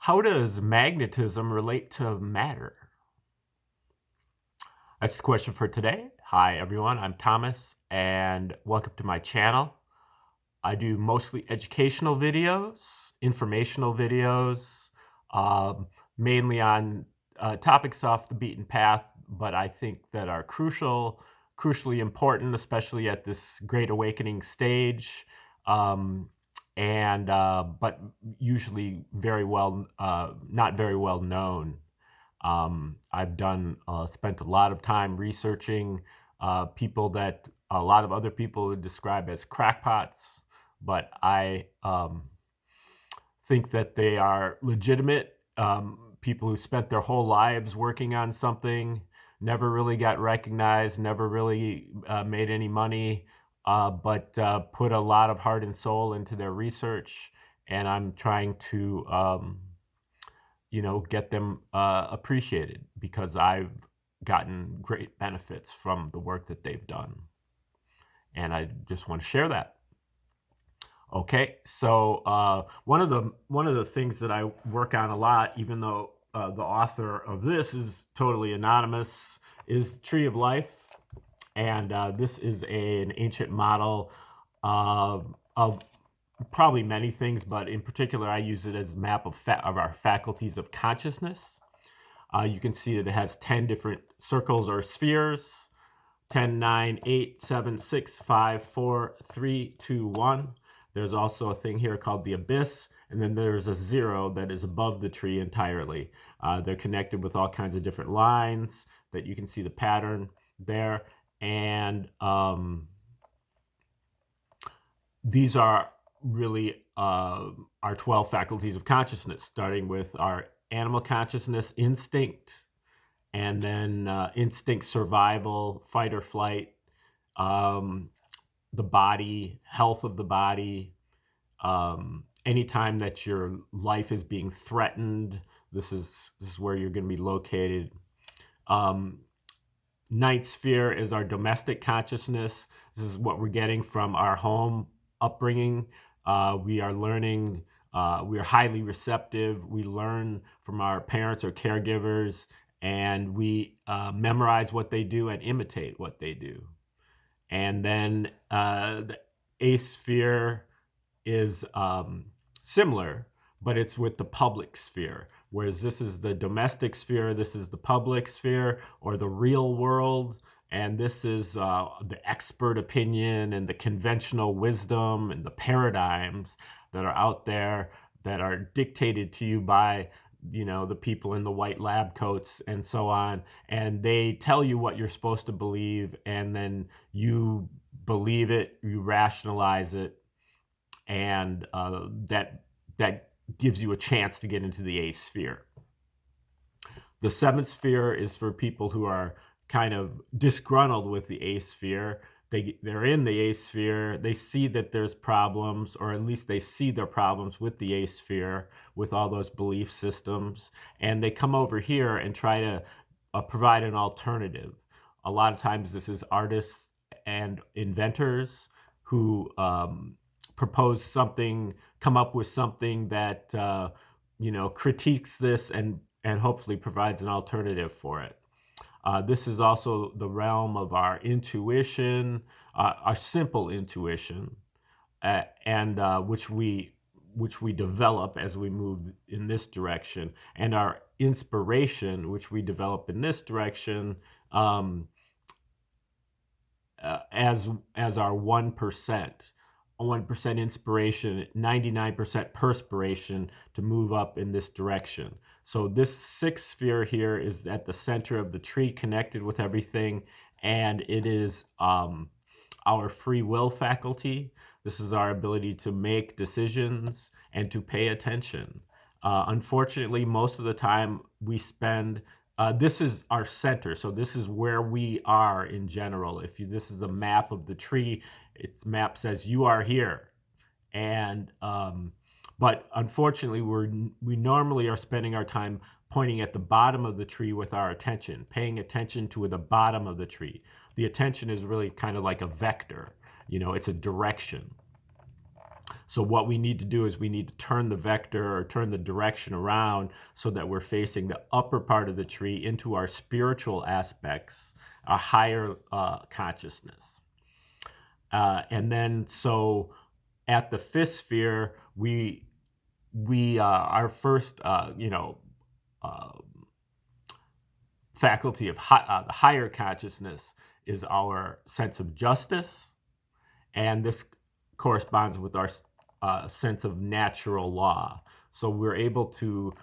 How does magnetism relate to matter? That's the question for today. Hi, everyone. I'm Thomas, and welcome to my channel. I do mostly educational videos, informational videos, mainly on topics off the beaten path, but I think that are crucially important, especially at this Great Awakening stage. But usually not very well known. I've spent a lot of time researching people that a lot of other people would describe as crackpots, but I think that they are legitimate people who spent their whole lives working on something, never really got recognized, never really made any money, but put a lot of heart and soul into their research. And I'm trying to get them appreciated because I've gotten great benefits from the work that they've done. And I just want to share that. Okay, so one of the things that I work on a lot, even though the author of this is totally anonymous, is Tree of Life. And this is an ancient model of probably many things, but in particular, I use it as a map of our faculties of consciousness. You can see that it has 10 different circles or spheres: 10, 9, 8, 7, 6, 5, 4, 3, 2, 1. There's also a thing here called the abyss, and then there's a 0 that is above the tree entirely. They're connected with all kinds of different lines that you can see the pattern there. And these are really our 12 faculties of consciousness, starting with our animal consciousness, instinct, and then instinct, survival, fight or flight, the body, health of the body. Anytime that your life is being threatened, this is where you're going to be located. Ninth sphere is our domestic consciousness. This is what we're getting from our home upbringing. We are learning. We are highly receptive. We learn from our parents or caregivers, and we memorize what they do and imitate what they do. And then the eighth sphere is similar, but it's with the public sphere. Whereas this is the domestic sphere, this is the public sphere, or the real world, and this is the expert opinion and the conventional wisdom and the paradigms that are out there that are dictated to you by the people in the white lab coats and so on, and they tell you what you're supposed to believe, and then you believe it, you rationalize it, and that gives you a chance to get into the eighth sphere. The seventh sphere is for people who are kind of disgruntled with the eighth sphere. They're in the eighth sphere. They see that there's problems, or at least they see their problems with the eighth sphere, with all those belief systems, and they come over here and try to provide an alternative. A lot of times this is artists and inventors who propose something, come up with something that critiques this and hopefully provides an alternative for it. This is also the realm of our intuition, our simple intuition, and which we develop as we move in this direction, and our inspiration, which we develop in this direction, as our 1%. 1% inspiration, 99% perspiration to move up in this direction. So this sixth sphere here is at the center of the tree, connected with everything, and it is our free will faculty. This is our ability to make decisions and to pay attention. Unfortunately, most of the time we spend this is our center, so this is where we are in general. This is a map of the tree, its map says you are here, and but unfortunately, we normally are spending our time pointing at the bottom of the tree with our attention, paying attention to the bottom of the tree. The attention is really kind of like a vector, it's a direction. So what we need to do is we need to turn the vector or turn the direction around so that we're facing the upper part of the tree into our spiritual aspects, our higher consciousness. And then so at the fifth sphere, we our first faculty of the higher consciousness is our sense of justice, and this corresponds with our sense of natural law. So we're able to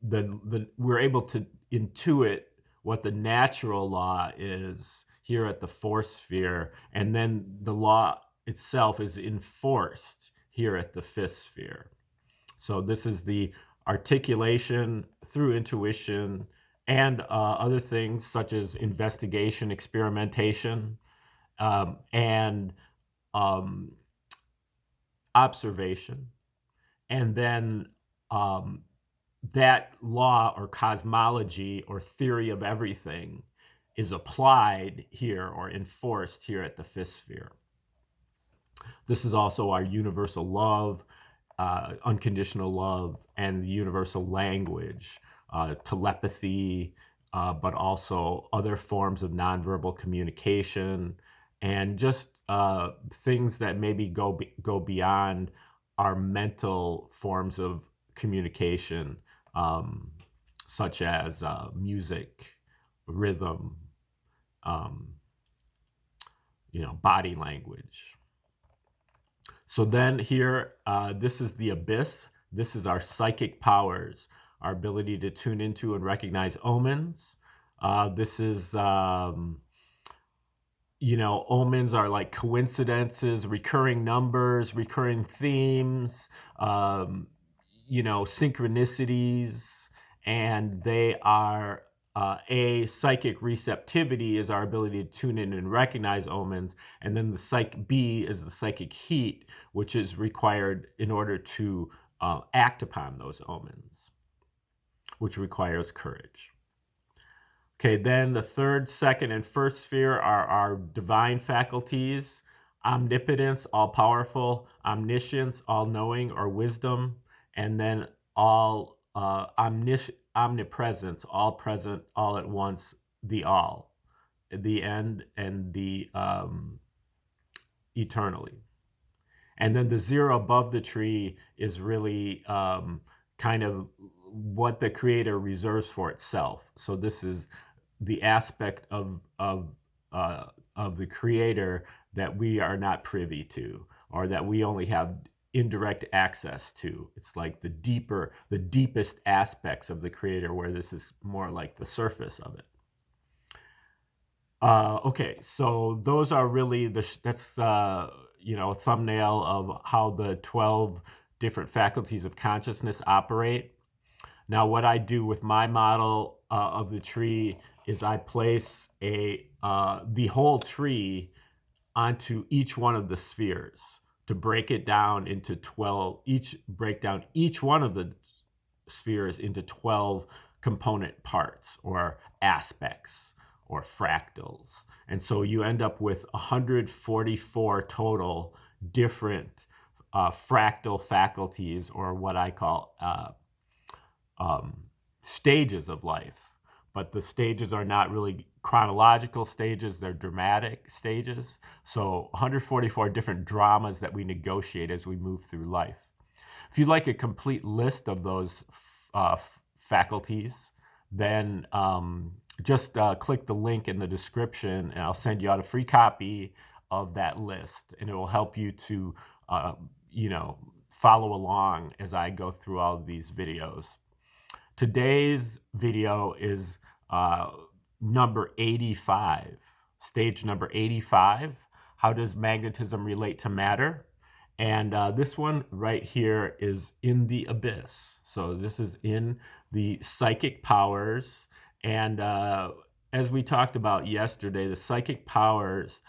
we're able to intuit what the natural law is here at the fourth sphere, and then the law itself is enforced here at the fifth sphere. So this is the articulation through intuition and other things such as investigation, experimentation, and observation. And then that law or cosmology or theory of everything is applied here or enforced here at the fifth sphere. This is also our universal love, unconditional love, and the universal language, telepathy, but also other forms of nonverbal communication, and just things that maybe go beyond our mental forms of communication, such as music, rhythm, body language. So then here, this is the abyss. This is our psychic powers, our ability to tune into and recognize omens. This is, omens are like coincidences, recurring numbers, recurring themes, synchronicities, and they are a psychic receptivity is our ability to tune in and recognize omens, and then the B is the psychic heat, which is required in order to act upon those omens, which requires courage. Okay, then the third, second, and first sphere are our divine faculties: omnipotence, all-powerful; omniscience, all-knowing or wisdom; and then omnipresence, all present, all at once, the all, the end, and the eternally. And then the zero above the tree is really kind of what the creator reserves for itself. So this is the aspect of the creator that we are not privy to, or that we only have indirect access to. It's like the deepest aspects of the creator, where this is more like the surface of it. Okay, so those are really that's a thumbnail of how the 12 different faculties of consciousness operate. Now, what I do with my model of the tree is I place the whole tree onto each one of the spheres to break it down into 12, break down each one of the spheres into 12 component parts or aspects or fractals. And so you end up with 144 total different fractal faculties, or what I call stages of life. But the stages are not really chronological stages, they're dramatic stages. So 144 different dramas that we negotiate as we move through life. If you'd like a complete list of those faculties, then just click the link in the description, and I'll send you out a free copy of that list, and it will help you to follow along as I go through all of these videos. Today's video is number 85, stage number 85. How does magnetism relate to matter? And this one right here is in the abyss. So this is in the psychic powers. And as we talked about yesterday, the psychic powers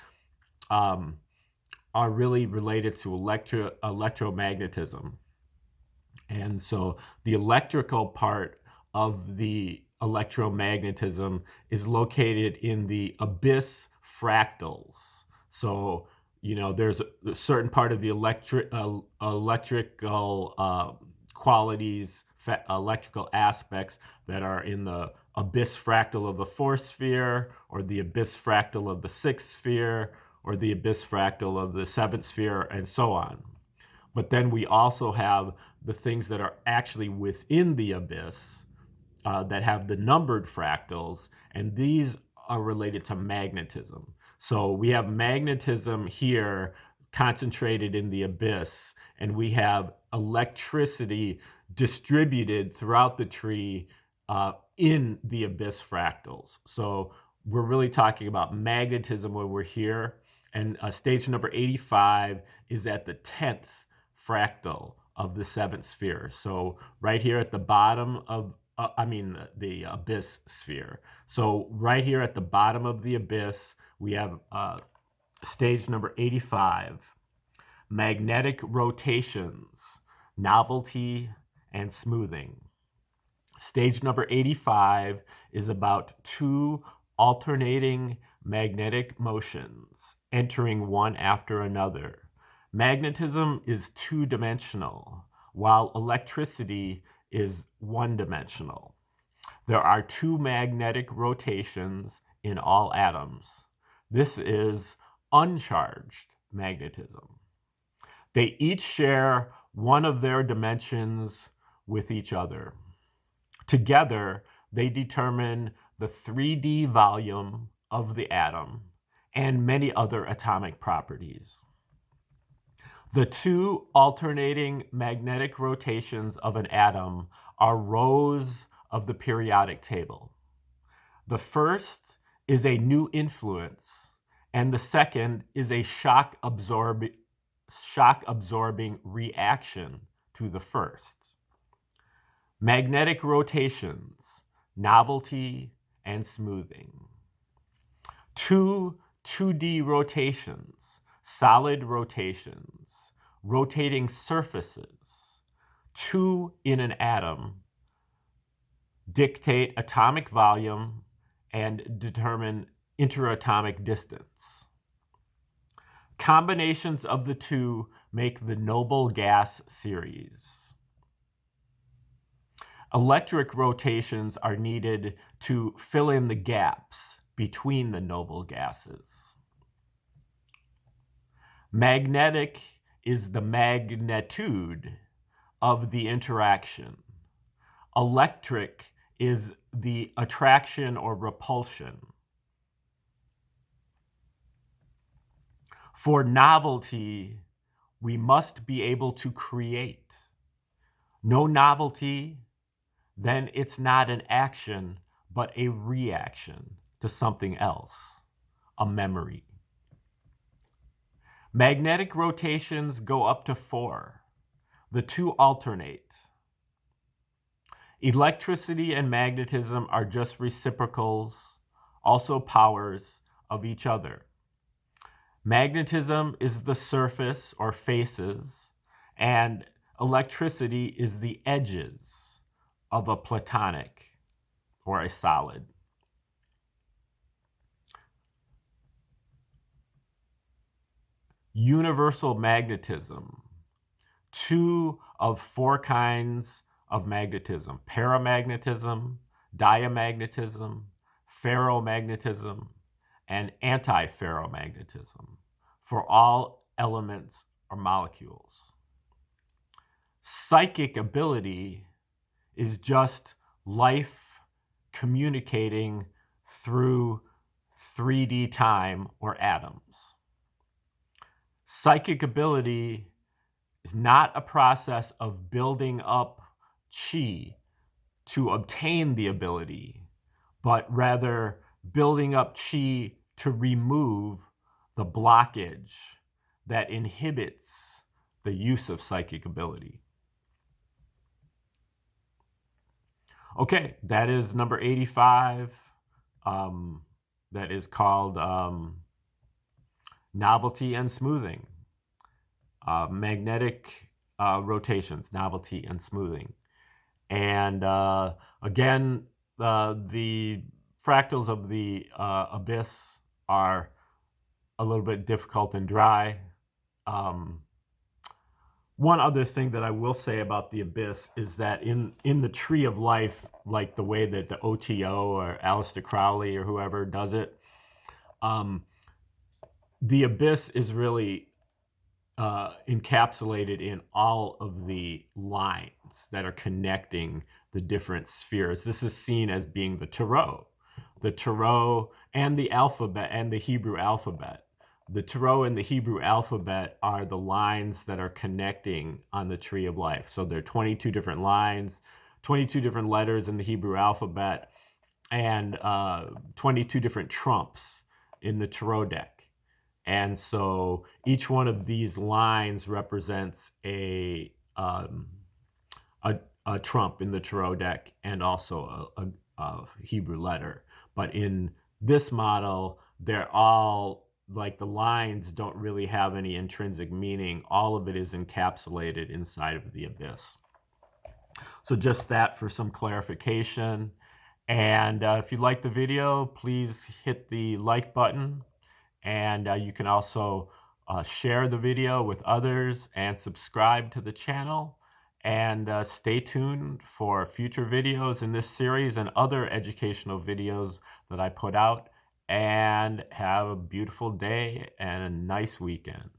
are really related to electromagnetism. And so the electrical part of the electromagnetism is located in the abyss fractals. So, there's a certain part of the electrical qualities, electrical aspects that are in the abyss fractal of the fourth sphere, or the abyss fractal of the sixth sphere, or the abyss fractal of the seventh sphere, and so on. But then we also have the things that are actually within the abyss that have the numbered fractals, and these are related to magnetism. So we have magnetism here concentrated in the abyss, and we have electricity distributed throughout the tree in the abyss fractals. So we're really talking about magnetism when we're here, and stage number 85 is at the 10th fractal of the seventh sphere. So right here at the bottom of the abyss sphere. So right here at the bottom of the abyss, we have stage number 85, magnetic rotations, novelty, and smoothing. Stage number 85 is about two alternating magnetic motions entering one after another. Magnetism is two-dimensional, while electricity is one-dimensional. There are two magnetic rotations in all atoms. This is uncharged magnetism. They each share one of their dimensions with each other. Together, they determine the 3D volume of the atom and many other atomic properties. The two alternating magnetic rotations of an atom are rows of the periodic table. The first is a new influence, and the second is a shock absorbing reaction to the first. Magnetic rotations, novelty, and smoothing. Two 2D rotations, solid rotations, rotating surfaces, two in an atom, dictate atomic volume and determine interatomic distance. Combinations of the two make the noble gas series. Electric rotations are needed to fill in the gaps between the noble gases. Magnetic is the magnitude of the interaction. Electric is the attraction or repulsion. For novelty, we must be able to create. No novelty, then it's not an action, but a reaction to something else, a memory. Magnetic rotations go up to 4. The two alternate. Electricity and magnetism are just reciprocals, also powers of each other. Magnetism is the surface or faces, and electricity is the edges of a platonic or a solid. Universal magnetism. 2 of 4 kinds of magnetism: paramagnetism, diamagnetism, ferromagnetism, and antiferromagnetism for all elements or molecules. Psychic ability is just life communicating through 3D time or atoms. Psychic ability is not a process of building up chi to obtain the ability, but rather building up chi to remove the blockage that inhibits the use of psychic ability. Okay, that is number 85. That is called novelty and smoothing. Magnetic rotations, novelty and smoothing. And again, the fractals of the abyss are a little bit difficult and dry. One other thing that I will say about the abyss is that in the tree of life, like the way that the OTO or Aleister Crowley or whoever does it, the abyss is really encapsulated in all of the lines that are connecting the different spheres. This is seen as being the Tarot and the alphabet and the Hebrew alphabet. The Tarot and the Hebrew alphabet are the lines that are connecting on the tree of life. So there are 22 different lines, 22 different letters in the Hebrew alphabet, and 22 different trumps in the Tarot deck. And so each one of these lines represents a trump in the Tarot deck and also a Hebrew letter. But in this model, they're all, like, the lines don't really have any intrinsic meaning. All of it is encapsulated inside of the abyss. So just that for some clarification. And if you like the video, please hit the like button. And you can also share the video with others and subscribe to the channel. And stay tuned for future videos in this series and other educational videos that I put out. And have a beautiful day and a nice weekend.